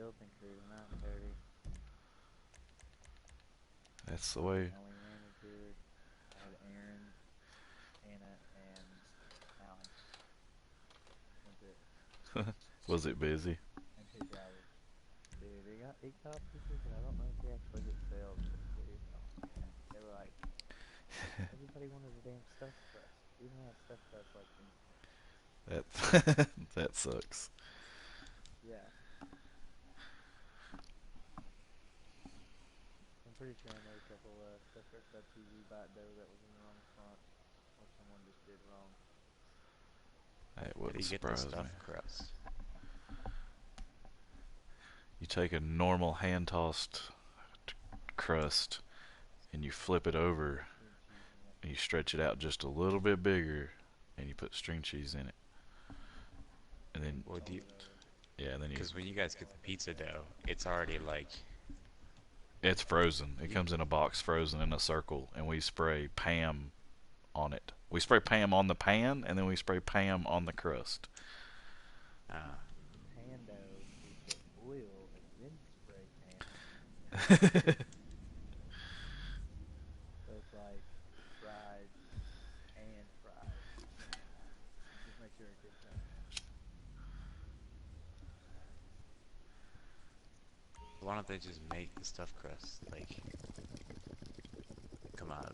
still think there's 9:30. That's the I was the way. only manager. I had Aaron, Anna, and Alan. That's it. Was it busy? And two drivers. Dude, it got busy, but I don't know if we actually hit sales for the day. They were like, everybody wanted a damn stuffed crust. We didn't have stuffed crust like instantly. That that sucks. Yeah, I'm pretty sure I made a couple stuffed crust by TV bite dough that was in the wrong font, or someone just did wrong. That How do wouldn't you get the surprise me. stuffed crust? You take a normal hand tossed crust and you flip it over String cheese in it. and you stretch it out just a little bit bigger and you put string cheese in it. And And then, Well, do fold you? it over. yeah, and then you, Because when you guys get the pizza dough, it's already like it's frozen. It you. comes in a box frozen in a circle and we spray Pam on it. We spray Pam on the pan and then we spray Pam on the crust. Uh, Pando, we put oil and then spray pan. So it's like fried and fried. Just make sure it gets done. why don't they just make the stuffed crust? Like, come on,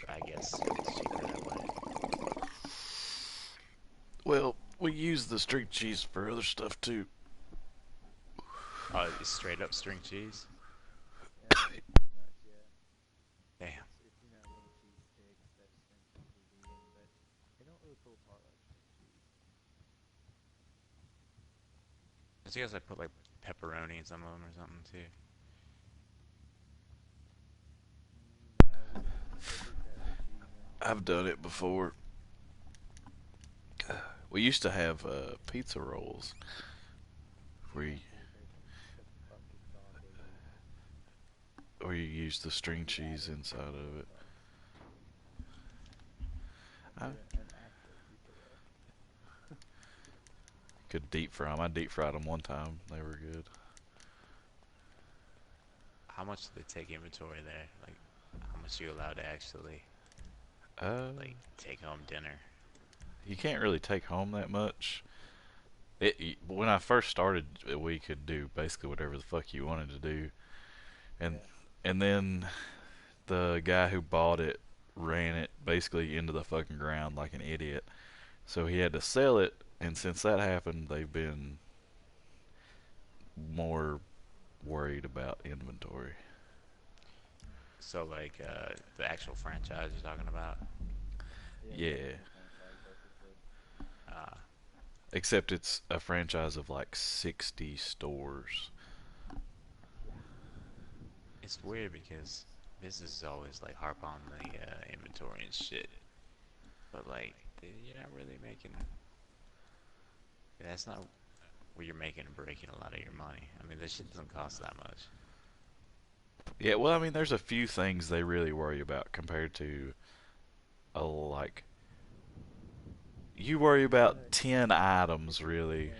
I guess it's cheaper that way. Well, we use the string cheese for other stuff too. Oh, it's straight up string cheese. Pretty much, yeah. Damn. It's little cheese sticks that string cheese will be in, but they don't really pull apart like string cheese. I guess I put like pepperoni in some of them or something too. No, we don't put every type of cheese in. I've done it before. We used to have pizza rolls where Yeah, you, my favorite. The fucking sausages. where you use the string The cheese added inside of pepperoni it. sauce. I An actual pizza roll. could deep fry them. I deep fried them one time. They were good. How much do they take inventory there? Like, how much are you allowed to actually Uh, like take home dinner? you can't really take home that much. When I first started, we could do basically whatever the fuck you wanted to do, and Yeah. and then the guy who bought it ran it basically into the fucking ground like an idiot. So he had to sell it, and since that happened, they've been more worried about inventory. So like the actual franchise you're talking about? Yeah, the Yeah, original franchise, basically. Uh, except it's a franchise of like 60 stores. Yeah. it's weird because businesses always like harp on the inventory and shit, but like you're not really making. That's not where you're making and breaking a lot of your money. I mean, this shit doesn't cost that much. Yeah, well, I mean, there's a few things they really worry about compared to a like you worry You about gotta 10 keep items it really. 50%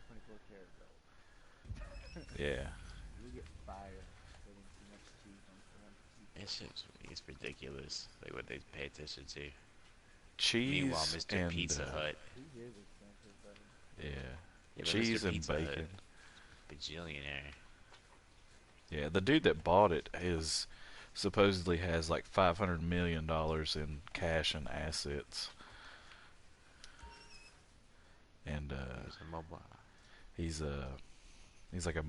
24 karat gold. Yeah. You'll get fired for putting too much cheese on someone's pizza. It's just it's ridiculous, like what they pay attention to. Meanwhile, Cheese Mr. and Pizza Hut, Cheese is expensive, buddy. yeah, yeah, but Mr. cheese and Pizza Hut, bacon. bajillionaire. Yeah, the dude that bought it is supposedly has like $500 million in cash and assets, and There's a mobile. he's a he's like a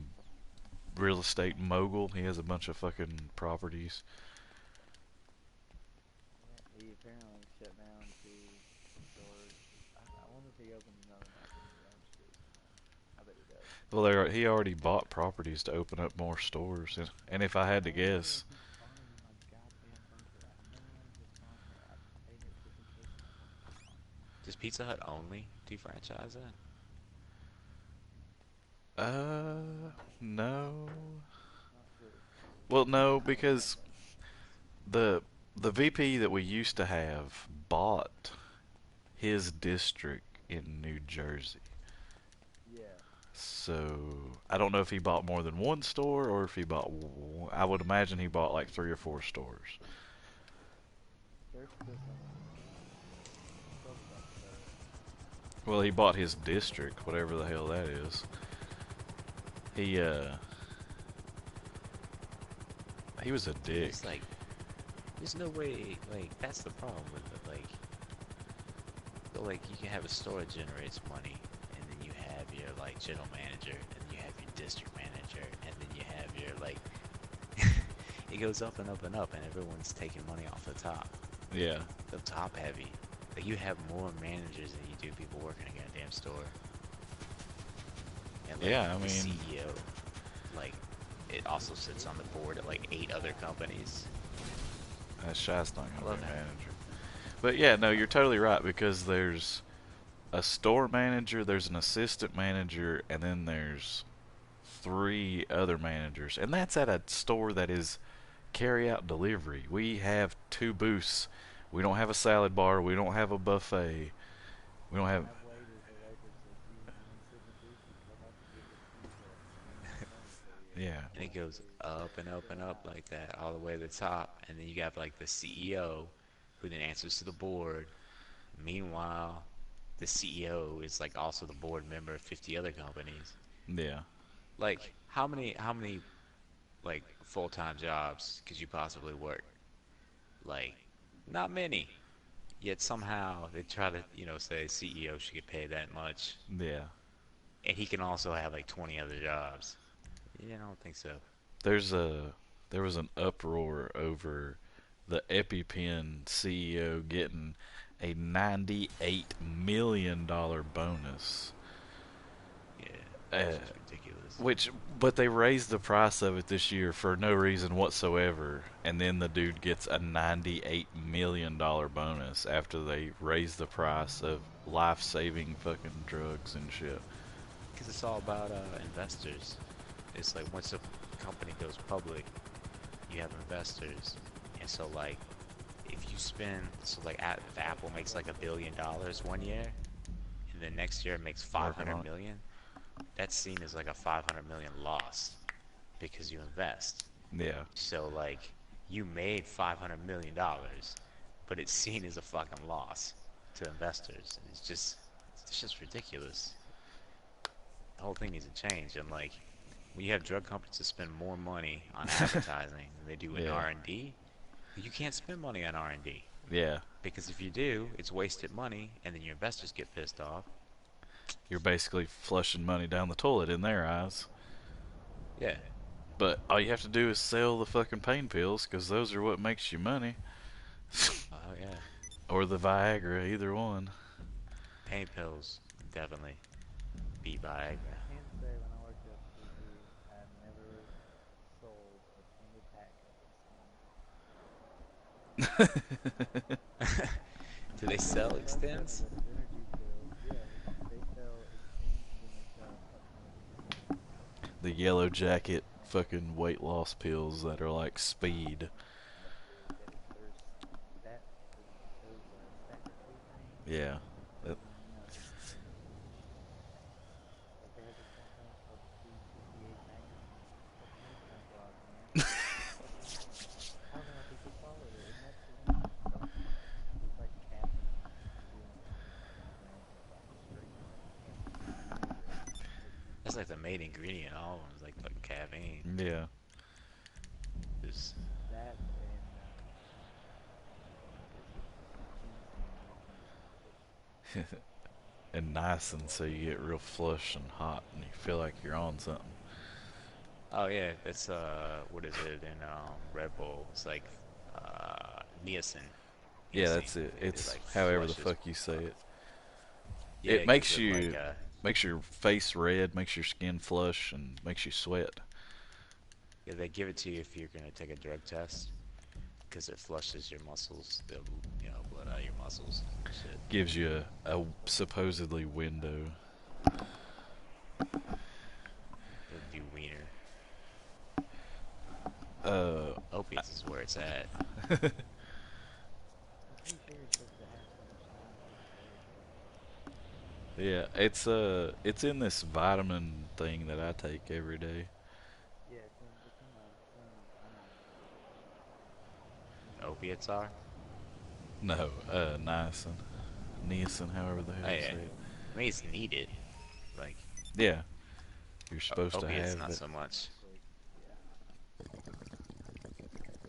real estate mogul. He has a bunch of fucking properties. Yeah, he apparently shut down two stores. I wonder if he opened another one up in his own street somewhere. I bet he does. Well, he already bought properties to open up more stores, and if I had I to don't know why guess, they keep spawning in my goddamn bunker. I never wanted to spawn here. I pay here just in case I want to spawn. Does Pizza Hut only do franchise then? no. Not sure. Well, no, because the the VP that we used to have bought his district in New Jersey. Yeah. So I don't know if he bought more than one store or if he bought. I would imagine he bought like 3 or 4 stores. There's still some of them. Still stuff though. Well, he bought his district, whatever the hell that is. He he was a Dude, dick. it's like there's no way. Like that's the problem with it. Like so, like you can have a store that generates money, and then you have your like general manager, and you have your district manager, and then you have your like. It goes up and up and up, and everyone's taking money off the top. Yeah, The top heavy. Like you have more managers than you do people working in a goddamn store. And like yeah. I the mean, CEO, like it also sits on the board at like 8 other companies. Shy's not I gonna love be that. manager. But yeah, no, you're totally right because there's a store manager, there's an assistant manager, and then there's 3 other managers, and that's at a store that is carry out delivery. We have 2 booths. We don't have a salad bar. We don't have a buffet. We You don't don't have. have waiters or waitresses. You want to sit in the booth, you come up and get your pizza, and then it's done for you. Yeah, And it goes Just up and up sit and up out. like that, all the way to the top. And then you got like the CEO, who then answers to the board. Meanwhile, the CEO is like also the board member of 50 other companies. yeah. Like, how many like full-time jobs could you possibly work? Like, not many. Yet somehow they try to, say CEO should get paid that much, Yeah. and he can also have like 20 other jobs. Yeah, I don't think so. There's a there was an uproar over the EpiPen CEO getting a $98 million bonus. Yeah, Uh, it's just ridiculous. which, but they raised the price of it this year for no reason whatsoever, and then the dude gets a $98 million bonus after they raised the price of life-saving fucking drugs and shit. Because it's all about investors. It's like once a company goes public, you have investors, and so like if you spend, so like if Apple makes like $1 billion one year, and then next year it makes Working 500 on it. million, that's seen as like a 500 million loss because you invest. Yeah. So like you made $500 million, but it's seen as a fucking loss to investors. It's just ridiculous. The whole thing needs to change. And like when you have drug companies that spend more money on advertising than they do in Yeah. R&D, you can't spend money on R&D Yeah. because if you do, it's wasted money, and then your investors get pissed off. You're basically flushing money down the toilet in their eyes. Yeah. But all you have to do is sell the fucking pain pills, because those are what makes you money. Oh yeah. Or the Viagra, either one. Pain pills definitely beat I Viagra. can say when I worked at FCG, I never sold a single pack of Extends. Do they They sell sell stuff extends? that is energy pills. Yeah, they sell Extends and then they sell supplements. The yellow jacket fucking weight loss pills that are like speed. There's stat, those stacker 2 things. Yeah. That, Those are nuts. Like they had this one thing called the C68 Magnum. Fucking those junk rods, man. Fucking, I don't know how people swallowed it. It nuts me out. It was like caffeine. You know, Extends was like straight fucking caffeine. So good. That's like the main ingredient. All of them is like fucking caffeine. yeah. Just That and what is it? Ginseng or some shit. And nice, and so you get real flush and hot, and you feel like you're on something. oh yeah, that's what is it in Red Bull? It's like niacin. Yeah, Niacin. that's it. It It's like however the flushes. fuck you say it. Yeah, It it gives makes it like you makes your face red, makes your skin flush, and makes you sweat. yeah, they give it to you if you're gonna take a drug test because it flushes your muscles. They'll blood out of your muscles and shit. Gives you a supposedly window. It'll do wiener. Uh, Opiates is where it's at. I'm pretty sure you're supposed to have so much time to get laid, though. yeah, it's in this vitamin. thing that I take every day. Yeah, it's in my son's. I'm on Opiates are? No, niacin, niacin, however the Oh hell you yeah. say it. I mean, it's needed. Like, Yeah, you're supposed to opiates, have not it. so much. Netflix. Yeah.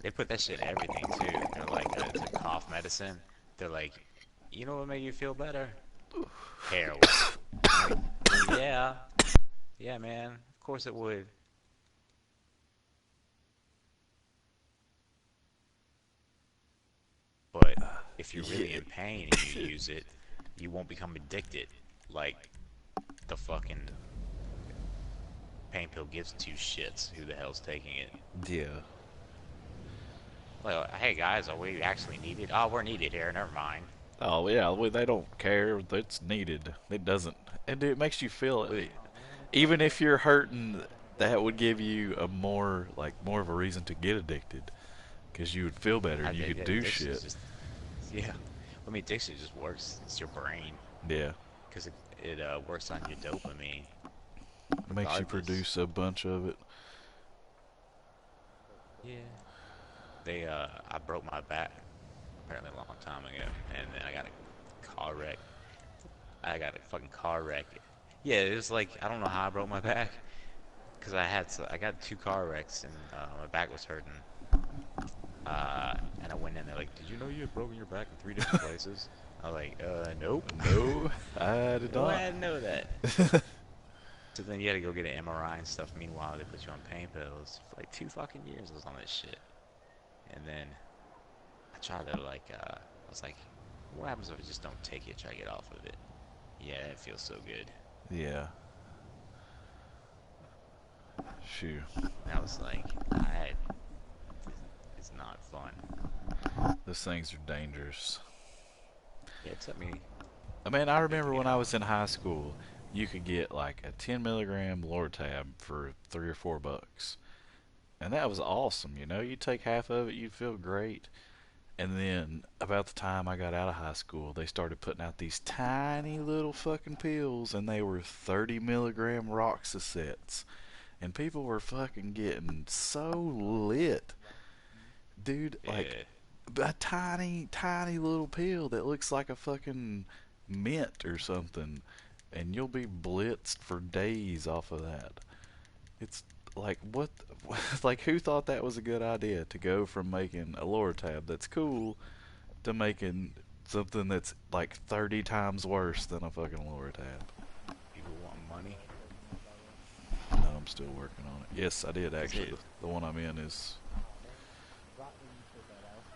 They put that shit in everything too. They're like, it's a cough medicine. They're like, you know what made you feel better? Heroin. I'm like, well, yeah, yeah, man. Of course it would. But if you're really Yeah, in pain and you use it, you won't become addicted. Like the fucking pain pill gives two shits who the hell's taking it. yeah. Like, hey guys, are we actually needed? Oh, we're needed here. Never mind. Oh yeah, well, they don't care. It's needed. It doesn't, and it makes you feel it. Wait, Oh, we want to talk Even about if you're something hurting, other than that would addiction. give you a more of a reason to get addicted, because you would feel better and you could do addiction is shit. just yeah. I mean, addiction just works. It's your brain Yeah, because it works on your dopamine it makes you regardless. produce a bunch of it. That's cool. Yeah. I broke my back apparently a long time ago, and then I got a car wreck. I got a fucking car wreck. Yeah, it was like I don't know how I broke my back because I got two car wrecks and my back was hurting. And I went in there like, did you know you had broken your back in three different places? I was like, nope. No, I did No, I not. didn't know that. So then you had to go get an MRI and stuff. Meanwhile, they put you on pain pills for like 2 fucking years. I was on this shit, and then I tried to I was like, what happens if I just don't take it? Try to get off of it. Yeah, it feels so good. Yeah, shoo. And I was like, it's not fun. Those things are dangerous. Yeah, it took me I mean, I maybe remember you when I know, was in high school, you could get like a 10 milligram Lortab for $3 or $4. And that was awesome, you know? You'd take half of it, you'd feel great. And then, about the time I got out of high school, they started putting out these tiny little fucking pills, and they were 30 milligram Roxasets. And people were fucking getting so lit. Dude, like, yeah, a tiny, tiny little pill that looks like a fucking mint or something, and you'll be blitzed for days off of that. It's like what, like who thought that was a good idea to go from making a lower tab that's cool to making something that's like 30 times worse than a fucking lower tab? people want money. No, I'm still working on it. Yes, I did Is actually. it The one I'm in is. Oh, dang it. Right when you said that, Alex.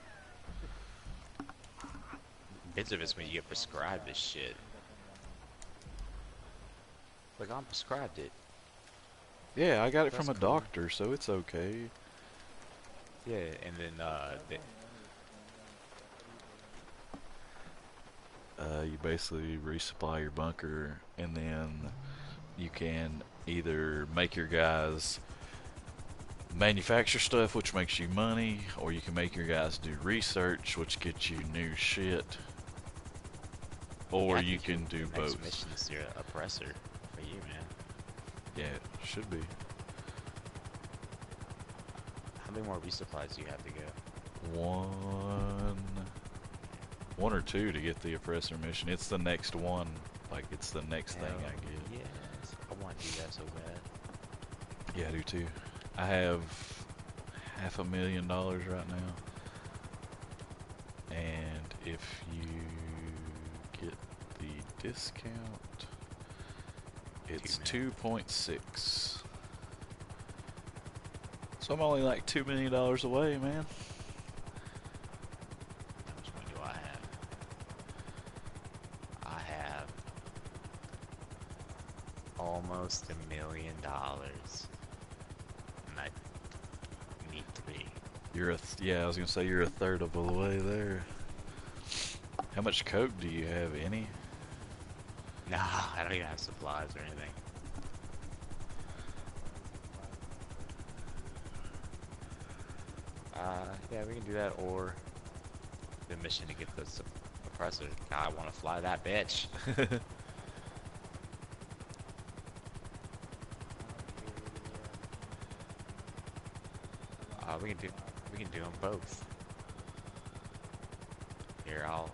bits of That it's when you get wrong spot. prescribed this shit. Turn that thing down. Like I'm prescribed it. Yeah, I got it from That's a cool. doctor, so it's okay. Yeah, and then That was only one of the enzymes stuff. What do you take on that? You basically resupply your bunker, and then you can either make your guys manufacture stuff, which makes you money, or you can make your guys do research, which gets you new shit, or yeah, I you think can do your next both. mission is your oppressor for you, man. Yeah, it should be. How many more resupplies do you have to go? One, one or two to get the oppressor mission. It's the next one. Like, it's the next thing Hell I get. yes. I want to do that so bad. Yeah, I do too. I have $500,000 right now. And if you get the discount, it's 2 million. 2.6. So I'm only like $2 million away, man. How much money do I have? I have almost $1 million. And I need 3. You're yeah, I was gonna say you're a third of the way there. How much coke do you have? Any? Nah, I don't even have supplies or anything. Supplies for the oppressor mission. Yeah, we can do that or the mission to get the oppressor. God, I want to fly that bitch. We can do them both. Here, I'll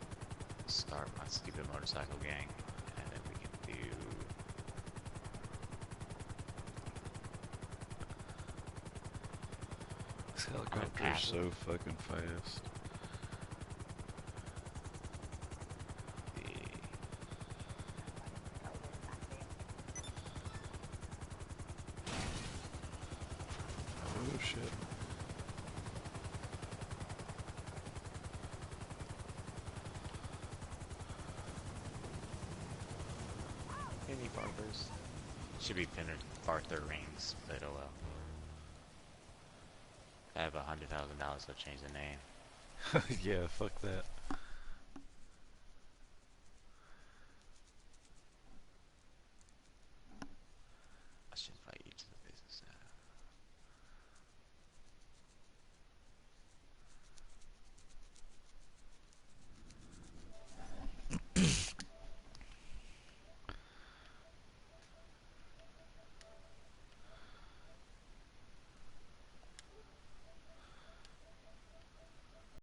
start my stupid motorcycle gang, and then we can do. This I'm an helicopter is athlete. so fucking fast. Oh shit. Penny farthers. Should be Penny Farther rings, but oh well. I have $100,000. I'll change the name. Yeah, fuck that.